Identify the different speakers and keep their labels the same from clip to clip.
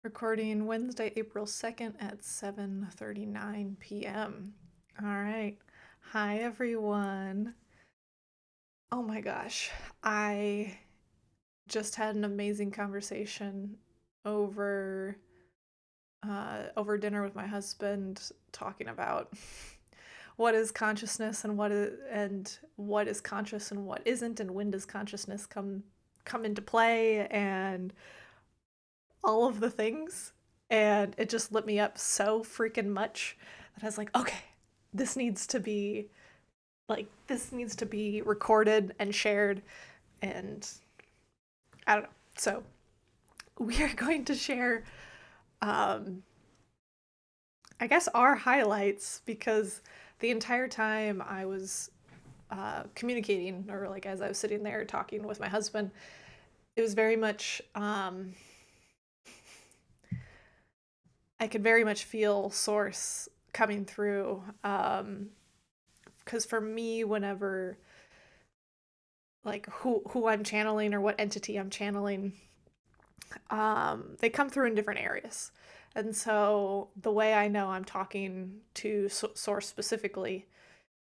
Speaker 1: Recording Wednesday, April 2nd at 7:39 p.m. All right. Hi everyone. Oh my gosh. I just had an amazing conversation over over dinner with my husband talking about what is consciousness and what is conscious and what isn't, and when does consciousness come into play, and all of the things. And it just lit me up so freaking much that I was like, okay, this needs to be this needs to be recorded and shared. And I don't know. So we are going to share, um, I guess, our highlights, because the entire time I was communicating, or like as I was sitting there talking with my husband, it was very much, I could very much feel source coming through. Because for me, whenever like who I'm channeling or what entity I'm channeling, they come through in different areas. And so the way I know I'm talking to source specifically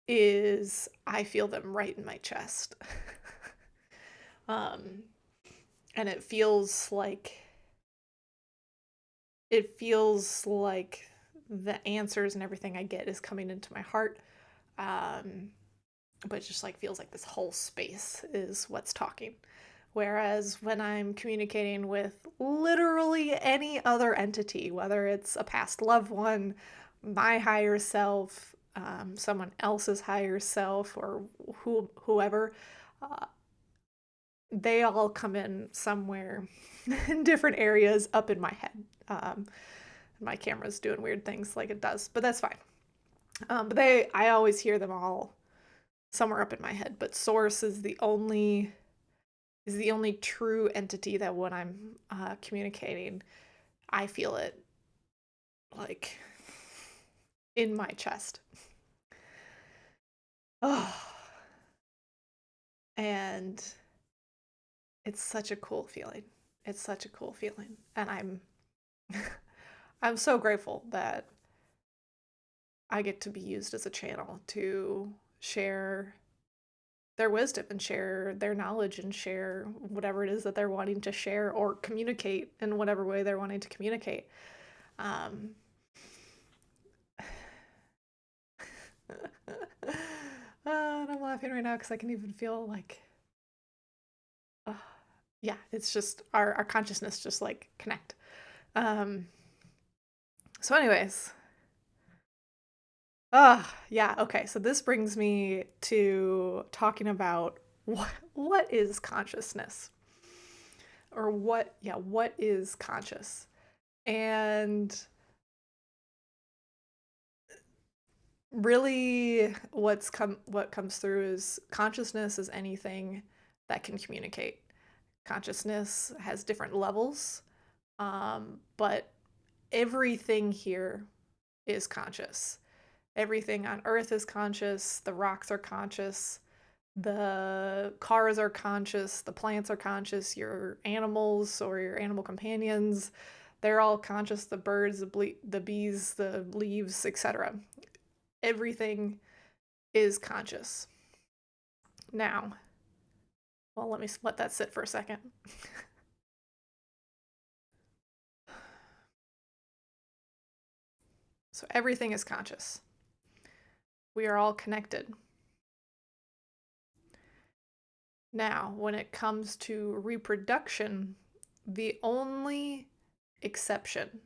Speaker 1: is I feel them right in my chest. um, and it feels like the answers and everything I get is coming into my heart. Um, but it just like feels like this whole space is what's talking. Whereas when I'm communicating with literally any other entity, whether it's a past loved one, my higher self, someone else's higher self, or whoever, uh, they all come in somewhere in different areas up in my head. My camera's doing weird things like it does, but that's fine. I always hear them all somewhere up in my head. But source is the only true entity that when I'm communicating, I feel it like in my chest. Oh, and it's such a cool feeling. It's such a cool feeling, and I'm so grateful that I get to be used as a channel to share their wisdom and share their knowledge and share whatever it is that they're wanting to share, or communicate in whatever way they're wanting to communicate. Um, and I'm laughing right now because I can even feel like, uh, yeah, it's just our consciousness just like connect. Um, so, anyways, yeah, okay. So this brings me to talking about what is consciousness, or what is conscious, and really what comes through is consciousness is anything that can communicate. Consciousness has different levels, but everything here is conscious. Everything on Earth is conscious. The rocks are conscious. The cars are conscious. The plants are conscious. Your animals or your animal companions, they're all conscious. The birds, the bees, the leaves, etc. Everything is conscious. Now, well, let me let that sit for a second. So everything is conscious. We are all connected. Now, when it comes to reproduction, the only exception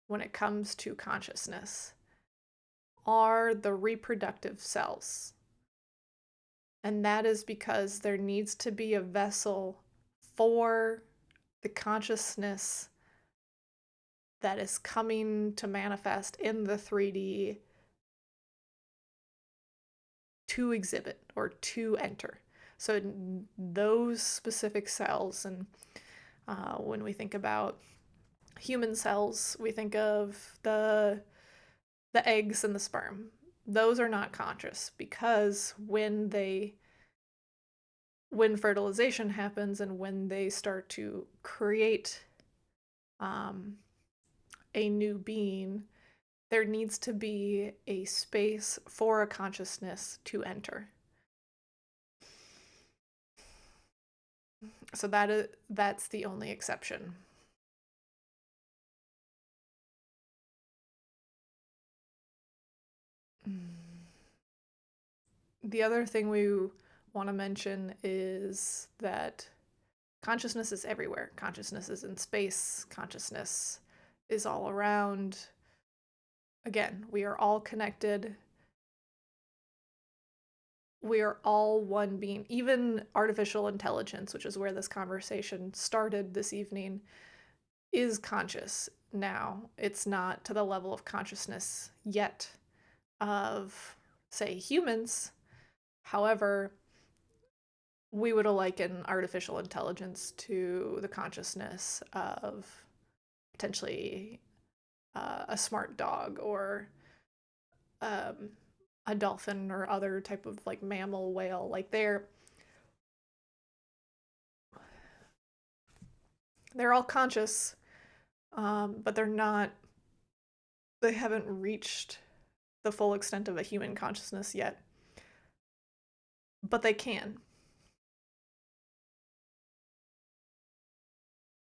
Speaker 1: when it comes to consciousness are the reproductive cells. And that is because there needs to be a vessel for the consciousness that is coming to manifest in the 3D to exhibit or to enter. So those specific cells, and when we think about human cells, we think of the eggs and the sperm. Those are not conscious, because when fertilization happens and when they start to create um, a new being, there needs to be a space for a consciousness to enter. So that's the only exception. The other thing we want to mention is that consciousness is everywhere. Consciousness is in space. Consciousness is all around. Again, we are all connected. We are all one being. Even artificial intelligence, which is where this conversation started this evening, is conscious now. It's not to the level of consciousness yet of, say, humans. However, we would liken artificial intelligence to the consciousness of potentially a smart dog or um, a dolphin or other type of like mammal, whale. Like they're all conscious, but they're not. They haven't reached the full extent of a human consciousness yet, but they can.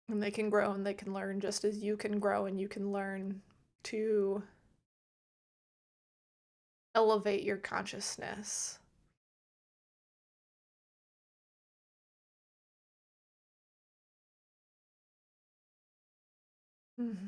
Speaker 1: And they can grow and they can learn just as you can grow and you can learn to elevate your consciousness. Mm-hmm.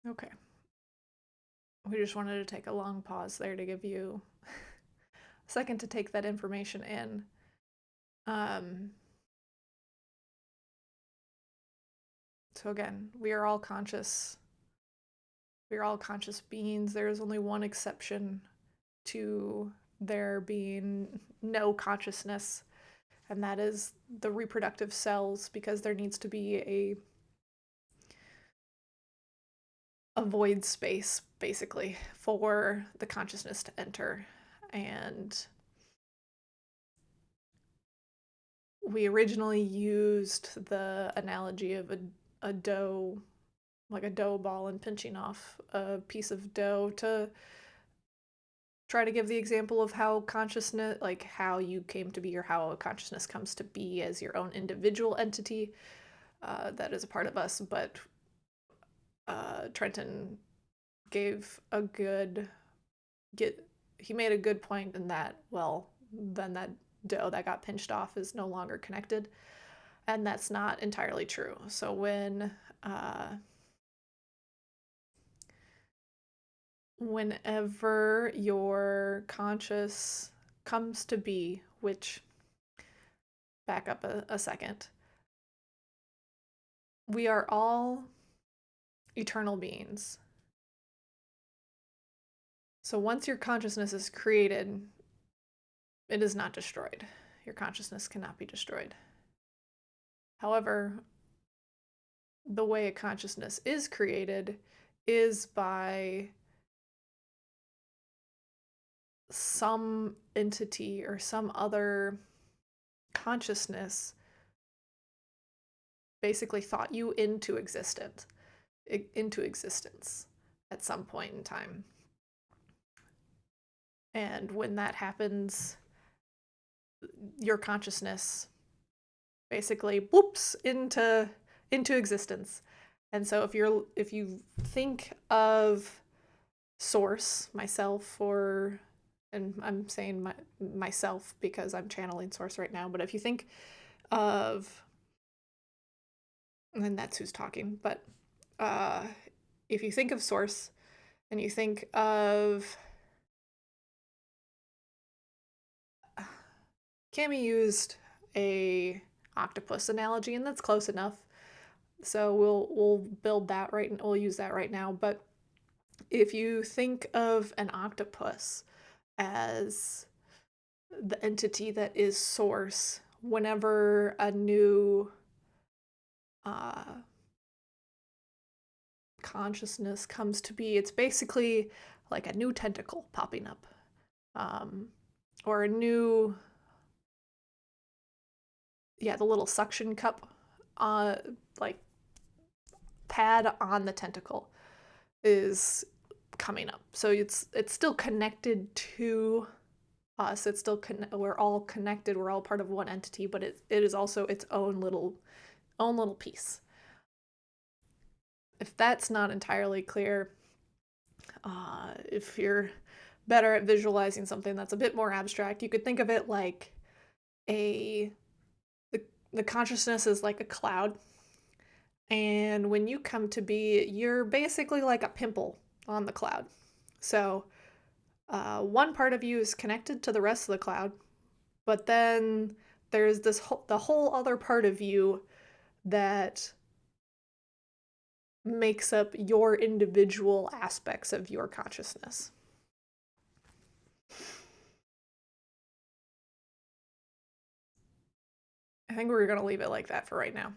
Speaker 1: Okay. We just wanted to take a long pause there to give you a second to take that information in. Um, so again, we are all conscious. We are all conscious beings. There is only one exception to there being no consciousness, and that is the reproductive cells, because there needs to be a void space basically for the consciousness to enter. And we originally used the analogy of a dough, like a dough ball, and pinching off a piece of dough to try to give the example of how consciousness, like how you came to be or how a consciousness comes to be as your own individual entity that is a part of us. But Trenton gave a good get. He made a good point in that. Well, then that dough that got pinched off is no longer connected, and that's not entirely true. So uh, whenever your conscious comes to be, which back up a second, we are all eternal beings. So once your consciousness is created, it is not destroyed. Your consciousness cannot be destroyed. However, the way a consciousness is created is by some entity or some other consciousness basically thought you into existence at some point in time. And when that happens, your consciousness basically whoops into existence. And so if you think of source, myself, or and I'm saying myself because I'm channeling source right now, but if you think of and that's who's talking. But uh, if you think of source and you think of Camy used a octopus analogy, and that's close enough. So we'll build that right, and we'll use that right now. But if you think of an octopus as the entity that is source, whenever a new uh, consciousness comes to be, it's basically like a new tentacle popping up, um, or a new, yeah, the little suction cup, like pad on the tentacle is coming up. So it's still connected to us. It's still we're all connected. We're all part of one entity, but it is also its own little piece. If that's not entirely clear, if you're better at visualizing something that's a bit more abstract, you could think of it like a the consciousness is like a cloud, and when you come to be, you're basically like a pimple on the cloud. So one part of you is connected to the rest of the cloud, but then there's the whole other part of you that makes up your individual aspects of your consciousness. I think we're going to leave it like that for right now.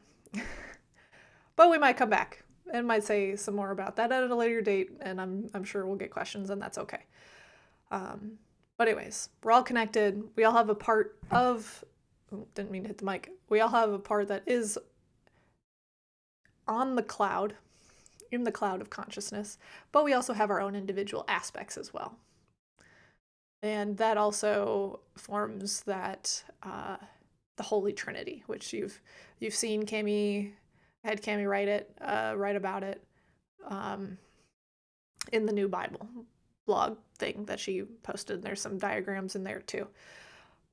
Speaker 1: But we might come back and might say some more about that at a later date, and I'm sure we'll get questions, and that's okay. But anyways, we're all connected. We all have a part of, didn't mean to hit the mic. We all have a part that is on the cloud, in the cloud of consciousness, but we also have our own individual aspects as well. And that also forms that the Holy Trinity, which you've seen Camy, I had Camy write about it in the New Bible blog thing that she posted. There's some diagrams in there too,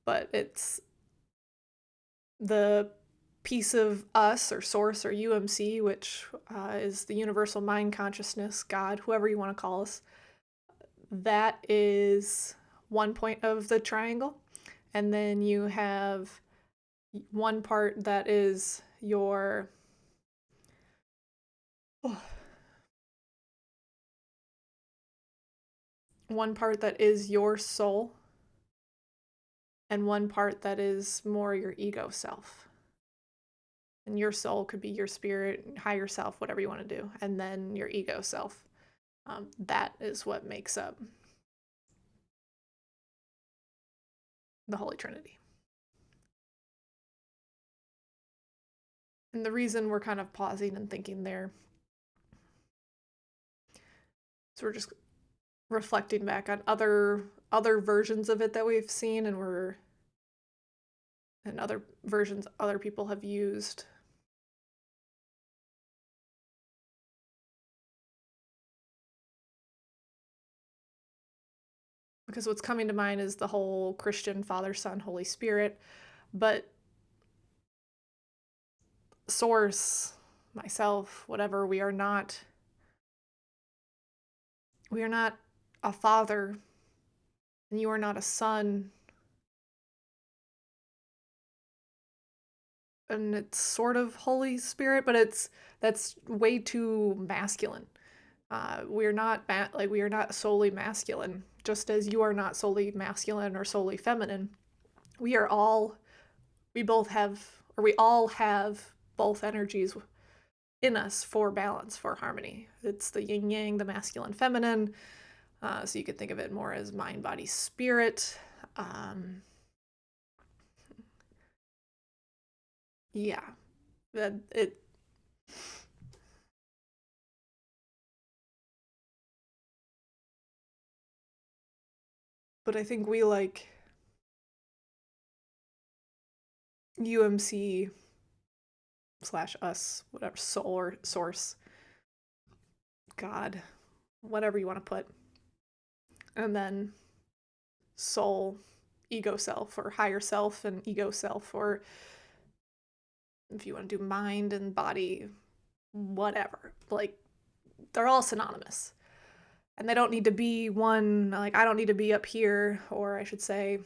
Speaker 1: but it's the piece of us or source or UMC, which is the universal mind consciousness, God, whoever you want to call us. That is one point of the triangle. And then you have one part that is your one part that is your soul, and one part that is more your ego self. And your soul could be your spirit, higher self, whatever you want to do, and then your ego self. That is what makes up the Holy Trinity. And the reason we're kind of pausing and thinking there, so we're just reflecting back on other versions of it that we've seen, and other versions other people have used. Because what's coming to mind is the whole Christian Father, Son, Holy Spirit, but source, myself, whatever, we are not a father, and you are not a son. And it's sort of Holy Spirit, but that's way too masculine. We're not we are not solely masculine, just as you are not solely masculine or solely feminine. We are all we both have or we all have both energies in us for balance, for harmony. It's the yin yang, the masculine, feminine. So you could think of it more as mind, body, spirit. Yeah, that it. But I think we like UMC slash us, whatever, soul or source, God, whatever you want to put. And then soul, ego self, or higher self and ego self, or if you want to do mind and body, whatever. Like, they're all synonymous. And they don't need to be one, like, I don't need to be up here, or I should say,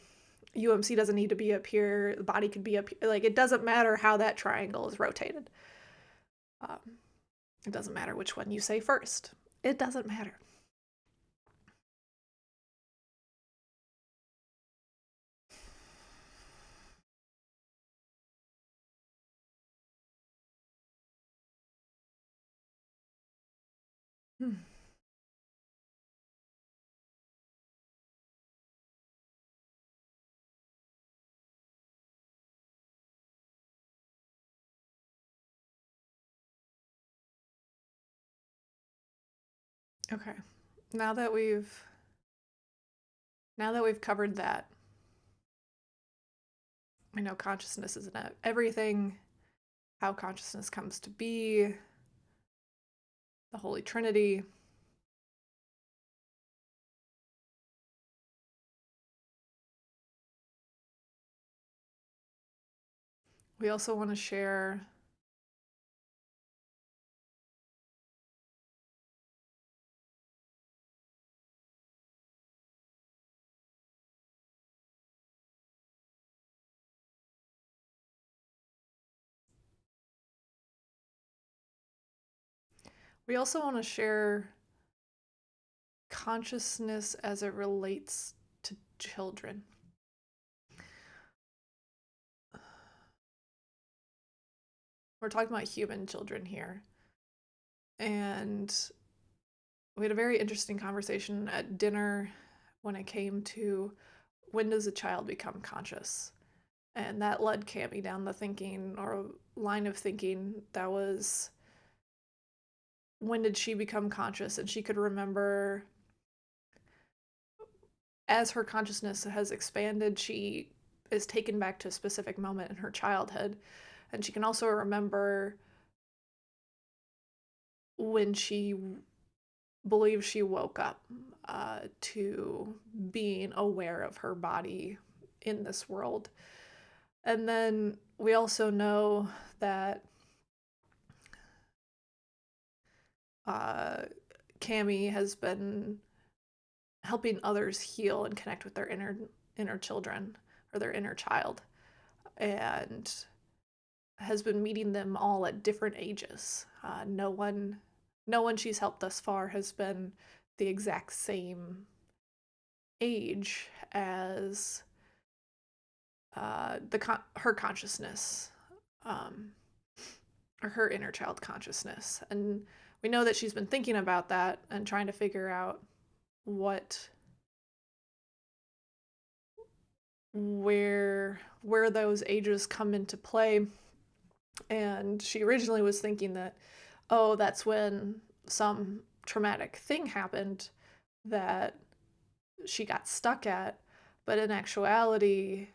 Speaker 1: UMC doesn't need to be up here, the body could be up here. Like, it doesn't matter how that triangle is rotated. Um, it doesn't matter which one you say first. It doesn't matter. Hmm. Okay. Now that we've now that we've covered that, I know consciousness isn't everything, how consciousness comes to be, the Holy Trinity. We also want to share we also want to share consciousness as it relates to children. We're talking about human children here. And we had a very interesting conversation at dinner when it came to when does a child become conscious? And that led Camy down the thinking or line of thinking that was when did she become conscious? And she could remember as her consciousness has expanded, she is taken back to a specific moment in her childhood. And she can also remember when she believes she woke up to being aware of her body in this world. And then we also know that Camy has been helping others heal and connect with their inner children or their inner child, and has been meeting them all at different ages. No one she's helped thus far has been the exact same age as her consciousness, um, or her inner child consciousness, and we know that she's been thinking about that and trying to figure out what where those ages come into play. And she originally was thinking that, oh, that's when some traumatic thing happened that she got stuck at. But in actuality,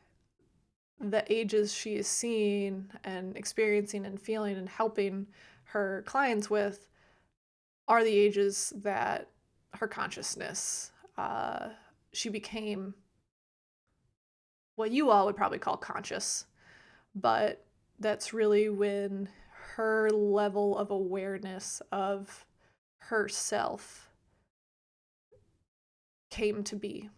Speaker 1: the ages she is seeing and experiencing and feeling and helping her clients with are the ages that her consciousness, she became what you all would probably call conscious, but that's really when her level of awareness of herself came to be.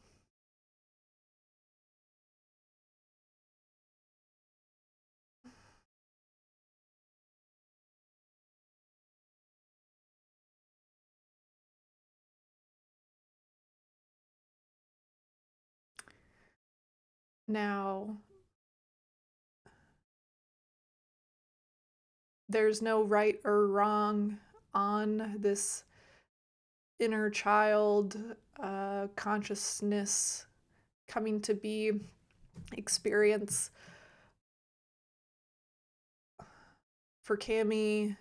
Speaker 1: Now, there's no right or wrong on this inner child consciousness coming to be experience. For Camy,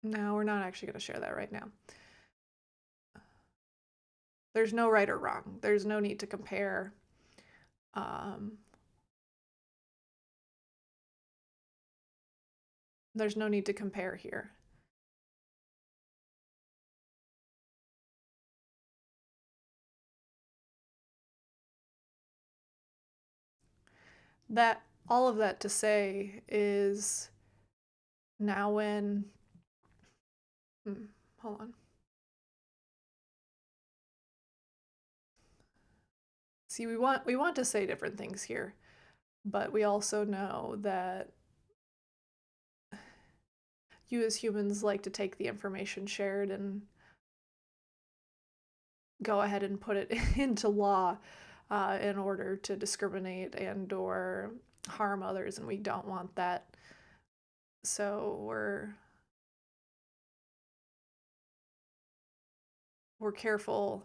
Speaker 1: no, we're not actually going to share that right now. There's no right or wrong. There's no need to compare. Um, there's no need to compare here. that all of that to say is now when hold on. See, we want to say different things here, but we also know that you as humans like to take the information shared and go ahead and put it into law in order to discriminate and or harm others, and we don't want that. So we're careful.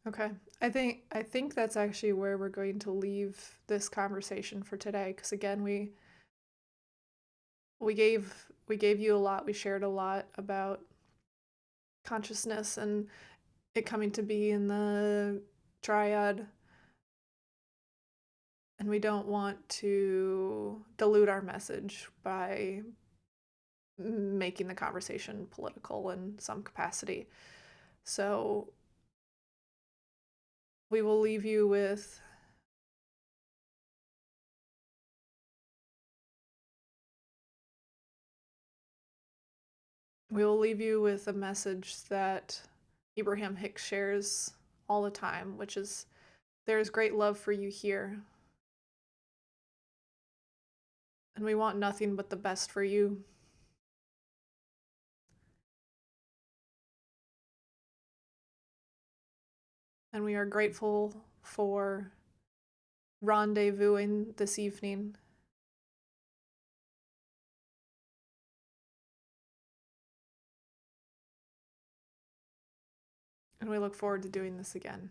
Speaker 1: Okay. I think that's actually where we're going to leave this conversation for today, because again, we gave you a lot. We shared a lot about consciousness and it coming to be in the triad, and we don't want to dilute our message by making the conversation political in some capacity. So we will leave you with a message that Abraham Hicks shares all the time, which is there is great love for you here, and we want nothing but the best for you. And we are grateful for rendezvousing this evening. And we look forward to doing this again.